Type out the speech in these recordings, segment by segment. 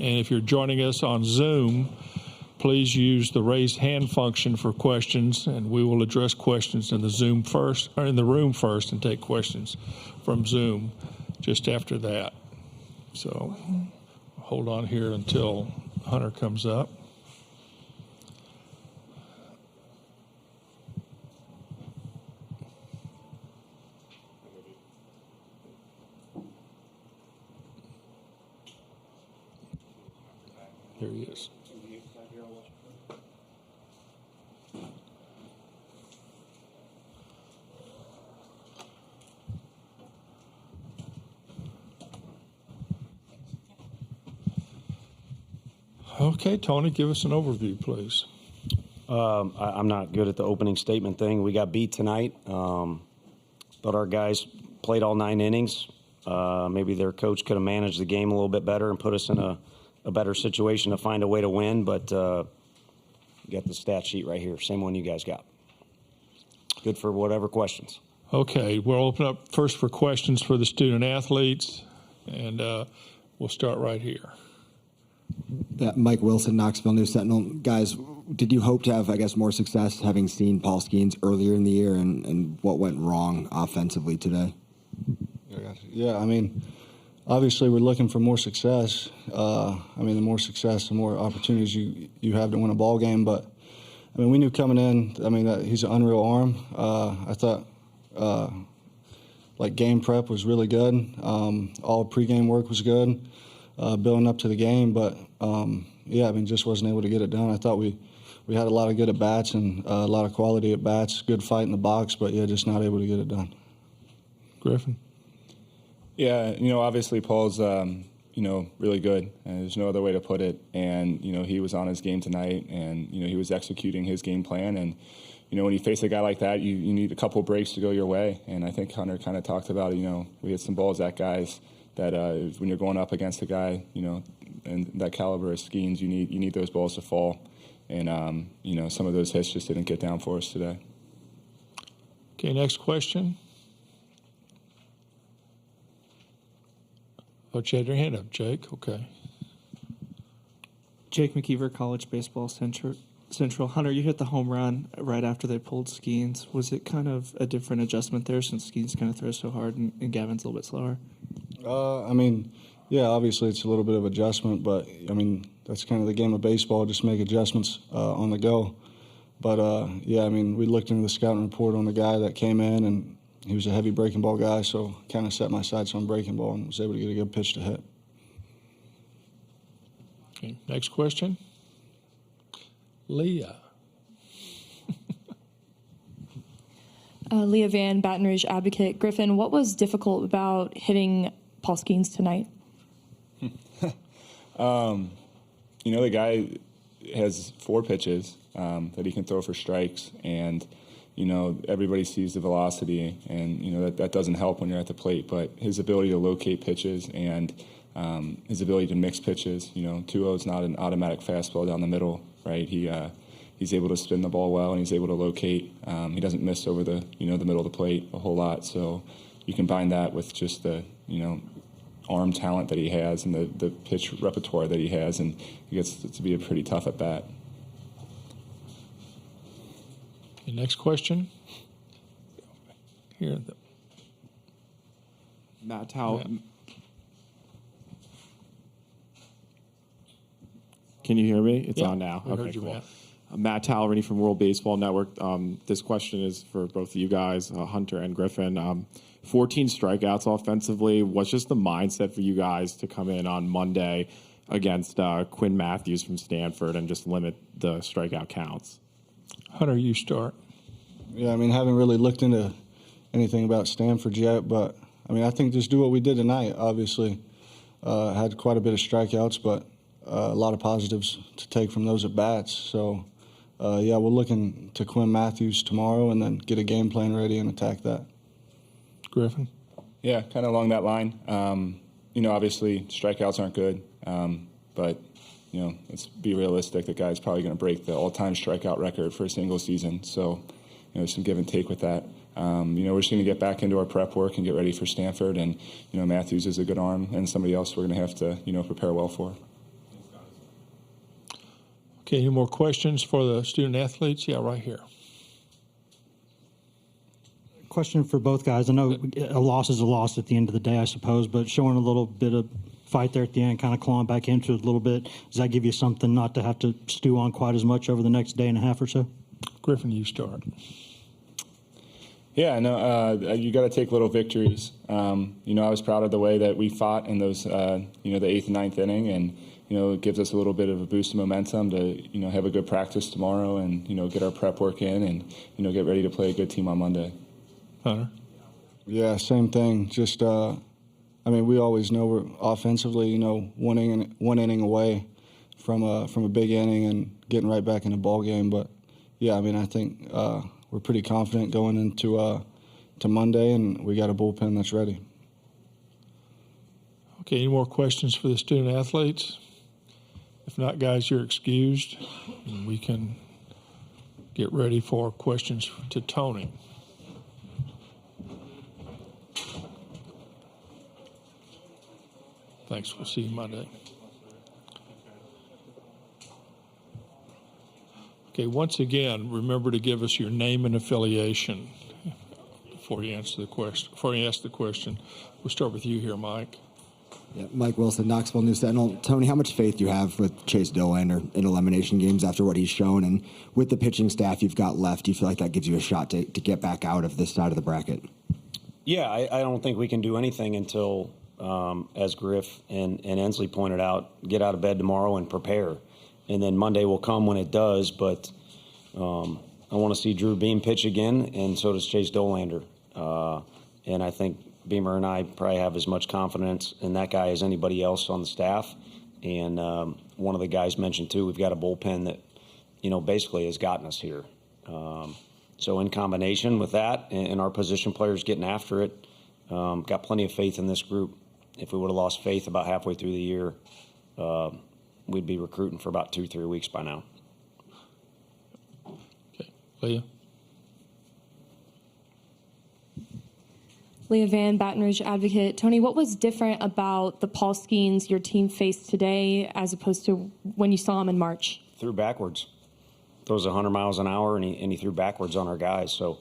And if you're joining us on Zoom, please use the raised hand function for questions, and we will address questions in the Zoom first, or in the room first, and take questions from Zoom just after that. So hold on here until Hunter comes up. Here he is. Okay, Tony, give us an overview, please. I'm not good at the opening statement thing. We got beat tonight. Thought our guys played all 9 innings. Maybe their coach could have managed the game a little bit better and put us in a better situation to find a way to win. But you got the stat sheet right here. Same one you guys got. Good for whatever questions. Okay, we'll open up first for questions for the student athletes, and we'll start right here. Mike Wilson, Knoxville News Sentinel. Guys, did you hope to have, I guess, more success having seen Paul Skeens earlier in the year, and what went wrong offensively today? Yeah, I mean, obviously we're looking for more success. The more success, the more opportunities you have to win a ball game. But, I mean, we knew coming in, that he's an unreal arm. I thought, game prep was really good. All pregame work was good. Building up to the game, but just wasn't able to get it done. I thought we had a lot of good at bats and a lot of quality at bats, good fight in the box, but just not able to get it done. Griffin. Yeah, obviously Paul's really good, and there's no other way to put it. And he was on his game tonight, and he was executing his game plan. And when you face a guy like that, you need a couple breaks to go your way. And I think Hunter kind of talked about we had some balls at guys that when you're going up against a guy, and that caliber of Skeens, you need those balls to fall. And, some of those hits just didn't get down for us today. Okay, next question. Oh, you had your hand up, Jake. Okay. Jake McKeever, College Baseball Central. Hunter, you hit the home run right after they pulled Skeens. Was it kind of a different adjustment there since Skeens kind of throws so hard and Gavin's a little bit slower? Obviously it's a little bit of adjustment, but, that's kind of the game of baseball, just make adjustments on the go. But, we looked into the scouting report on the guy that came in, and he was a heavy breaking ball guy, so kind of set my sights on breaking ball and was able to get a good pitch to hit. Okay, next question. Leah. Leah Van, Baton Rouge Advocate. Griffin, what was difficult about hitting Paul Skeens tonight? The guy has 4 pitches that he can throw for strikes, and everybody sees the velocity, and that doesn't help when you're at the plate. But his ability to locate pitches and his ability to mix pitches, 2-0 is not an automatic fastball down the middle, right? He's able to spin the ball well, and he's able to locate. He doesn't miss over the the middle of the plate a whole lot. So you combine that with just the arm talent that he has and the pitch repertoire that he has, and he gets to be a pretty tough at bat. Okay, next question. Here. Matt Towle. Yeah. Can you hear me? It's on now. Okay, cool. Matt Towle from World Baseball Network. This question is for both of you guys, Hunter and Griffin. 14 strikeouts offensively. What's just the mindset for you guys to come in on Monday against Quinn Matthews from Stanford and just limit the strikeout counts? Hunter, you start. Yeah, haven't really looked into anything about Stanford yet, but, I think just do what we did tonight, obviously. Had quite a bit of strikeouts, but a lot of positives to take from those at-bats. So, we're looking to Quinn Matthews tomorrow and then get a game plan ready and attack that. Griffin? Yeah, kind of along that line. Obviously strikeouts aren't good, but, let's be realistic. The guy's probably going to break the all-time strikeout record for a single season. So, there's some give and take with that. We're just going to get back into our prep work and get ready for Stanford. And, Matthews is a good arm and somebody else we're going to have to, prepare well for. Okay, any more questions for the student athletes? Yeah, right here. Question for both guys. I know a loss is a loss at the end of the day, I suppose, but showing a little bit of fight there at the end, kind of clawing back into it a little bit, does that give you something not to have to stew on quite as much over the next day and a half or so? Griffin, you start. Yeah, no, you got to take little victories. I was proud of the way that we fought in those, the 8th and 9th inning, and it gives us a little bit of a boost of momentum to, have a good practice tomorrow and, get our prep work in and, get ready to play a good team on Monday. Hunter? Yeah, same thing. Just, we always know we're offensively, one inning away from a big inning and getting right back in the ball game. But yeah, I think we're pretty confident going into to Monday, and we got a bullpen that's ready. Okay, any more questions for the student athletes? If not, guys, you're excused, and we can get ready for questions to Tony. Thanks. We'll see you Monday. Okay, once again, remember to give us your name and affiliation before you answer the question. Before you ask the question, we'll start with you here, Mike. Yeah, Mike Wilson, Knoxville News Sentinel. Tony, how much faith do you have with Chase Dolander in elimination games after what he's shown? And with the pitching staff you've got left, do you feel like that gives you a shot to get back out of this side of the bracket? Yeah, I don't think we can do anything until, as Griff and Ensley pointed out, get out of bed tomorrow and prepare. And then Monday will come when it does, but I want to see Drew Beam pitch again, and so does Chase Dolander. And I think Beamer and I probably have as much confidence in that guy as anybody else on the staff. And one of the guys mentioned, too, we've got a bullpen that, basically has gotten us here. So in combination with that and our position players getting after it, got plenty of faith in this group. If we would have lost faith about halfway through the year, we'd be recruiting for about 2-3 weeks by now. Okay, Leah. Leah Van, Baton Rouge Advocate. Tony, what was different about the Paul Skeens your team faced today as opposed to when you saw him in March? Threw backwards. Throws 100 miles an hour, and he threw backwards on our guys. So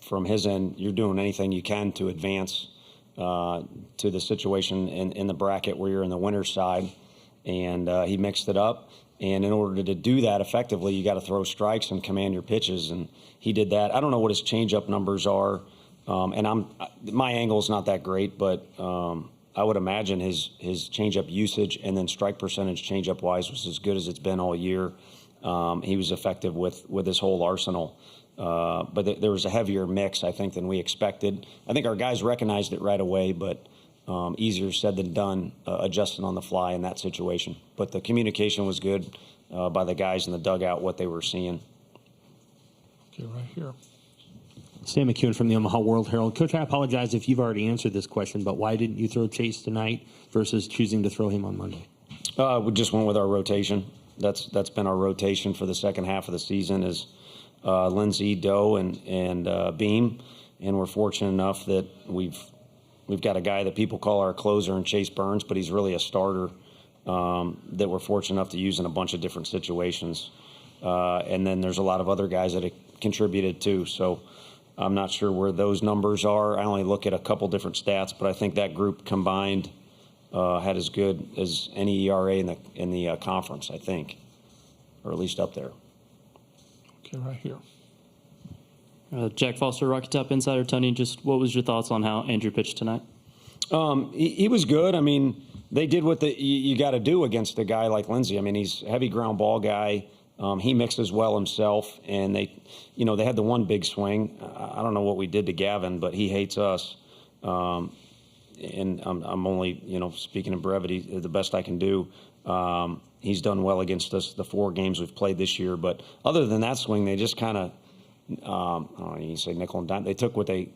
from his end, you're doing anything you can to advance to the situation in the bracket where you're in the winner's side. And he mixed it up. And in order to do that effectively, you got to throw strikes and command your pitches. And he did that. I don't know what his changeup numbers are. And my angle is not that great, but I would imagine his changeup usage and then strike percentage changeup wise was as good as it's been all year. He was effective with his whole arsenal, but there was a heavier mix, I think, than we expected. I think our guys recognized it right away, but easier said than done adjusting on the fly in that situation. But the communication was good by the guys in the dugout, what they were seeing. Okay, right here. Sam McEwen from the Omaha World Herald. Coach, I apologize if you've already answered this question, but why didn't you throw Chase tonight versus choosing to throw him on Monday? We just went with our rotation. That's been our rotation for the second half of the season is Lindsey, Doe, and Beam. And we're fortunate enough that we've got a guy that people call our closer in Chase Burns, but he's really a starter that we're fortunate enough to use in a bunch of different situations. And then there's a lot of other guys that have contributed too. So I'm not sure where those numbers are. I only look at a couple different stats, but I think that group combined had as good as any ERA in the conference, I think, or at least up there. Okay, right here. Jack Foster, Rocky Top Insider. Tony, just what was your thoughts on how Andrew pitched tonight? He was good. I mean, they did what you got to do against a guy like Lindsey. I mean, he's a heavy ground ball guy. He mixes well himself, and they had the one big swing. I don't know what we did to Gavin, but he hates us. And I'm only, speaking in brevity, the best I can do. He's done well against us the 4 games we've played this year. But other than that swing, they just kind of, I don't know, you say nickel and dime. They took what they,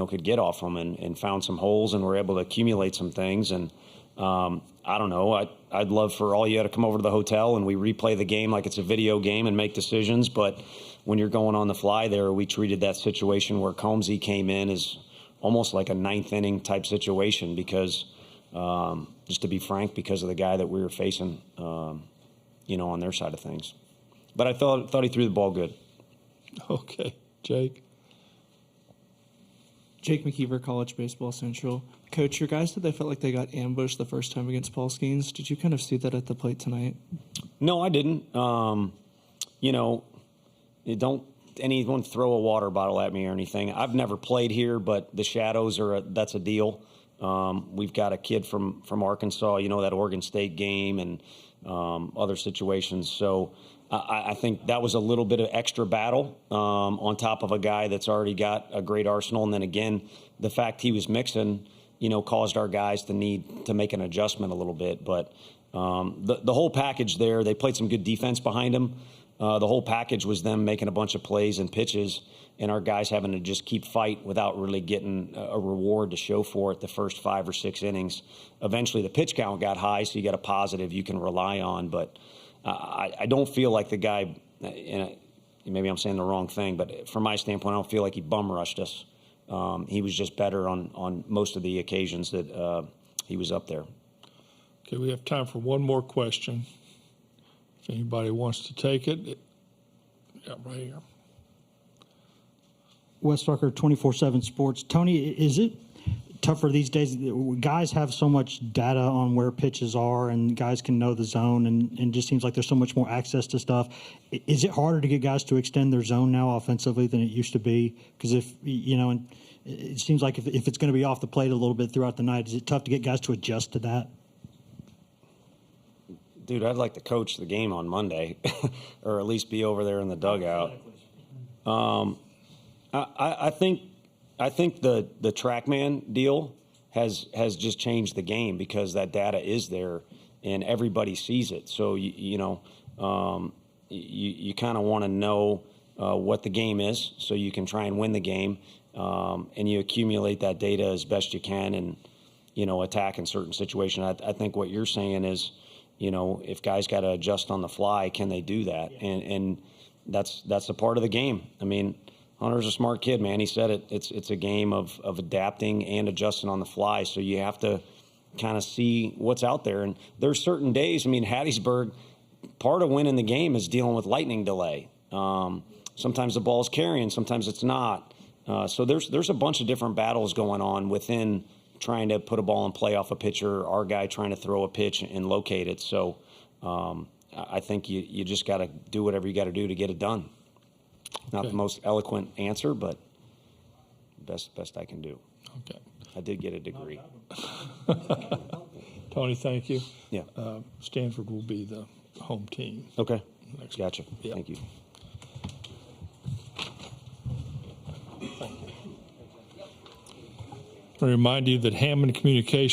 could get off them and found some holes and were able to accumulate some things. And I don't know. I'd love for all you to come over to the hotel and we replay the game like it's a video game and make decisions. But when you're going on the fly there, we treated that situation where Combsy came in as almost like a 9th inning type situation because, just to be frank, because of the guy that we were facing, on their side of things. But I thought he threw the ball good. Okay, Jake. Jake McKeever, College Baseball Central. Coach, your guys said they felt like they got ambushed the first time against Paul Skeens. Did you kind of see that at the plate tonight? No, I didn't. Don't anyone throw a water bottle at me or anything. I've never played here, but the shadows that's a deal. We've got a kid from Arkansas, that Oregon State game and other situations. So I think that was a little bit of extra battle on top of a guy that's already got a great arsenal. And then again, the fact he was mixing, caused our guys to need to make an adjustment a little bit. But the whole package there, they played some good defense behind him. The whole package was them making a bunch of plays and pitches, and our guys having to just keep fight without really getting a reward to show for it the first 5 or 6 innings. Eventually, the pitch count got high, so you got a positive you can rely on. But I don't feel like the guy, maybe I'm saying the wrong thing, but from my standpoint, I don't feel like he bum rushed us. He was just better on most of the occasions that he was up there. Okay, we have time for one more question. If anybody wants to take it, yeah, right here. Wes Rucker, 24/7 Sports. Tony, is it tougher these days? Guys have so much data on where pitches are, and guys can know the zone, and it just seems like there's so much more access to stuff. Is it harder to get guys to extend their zone now offensively than it used to be? Because and it seems like if it's going to be off the plate a little bit throughout the night, is it tough to get guys to adjust to that? Dude, I'd like to coach the game on Monday, or at least be over there in the dugout. I think the TrackMan deal has just changed the game because that data is there and everybody sees it. So you kind of want to know what the game is so you can try and win the game, and you accumulate that data as best you can and attack in certain situations. I think what you're saying is, if guys got to adjust on the fly, can they do that? And that's a part of the game. I mean, Hunter's a smart kid, man. He said it. It's a game of adapting and adjusting on the fly. So you have to kind of see what's out there. And there's certain days. I mean, Hattiesburg, part of winning the game is dealing with lightning delay. Sometimes the ball's carrying, sometimes it's not. So there's a bunch of different battles going on within trying to put a ball in play off a pitcher, our guy trying to throw a pitch and locate it. So I think you just got to do whatever you got to do to get it done. Not the most eloquent answer, but best I can do. Okay. I did get a degree. Tony, thank you. Yeah. Stanford will be the home team. Okay. Next Gotcha. Yeah. Thank you. I remind you that Hammond Communications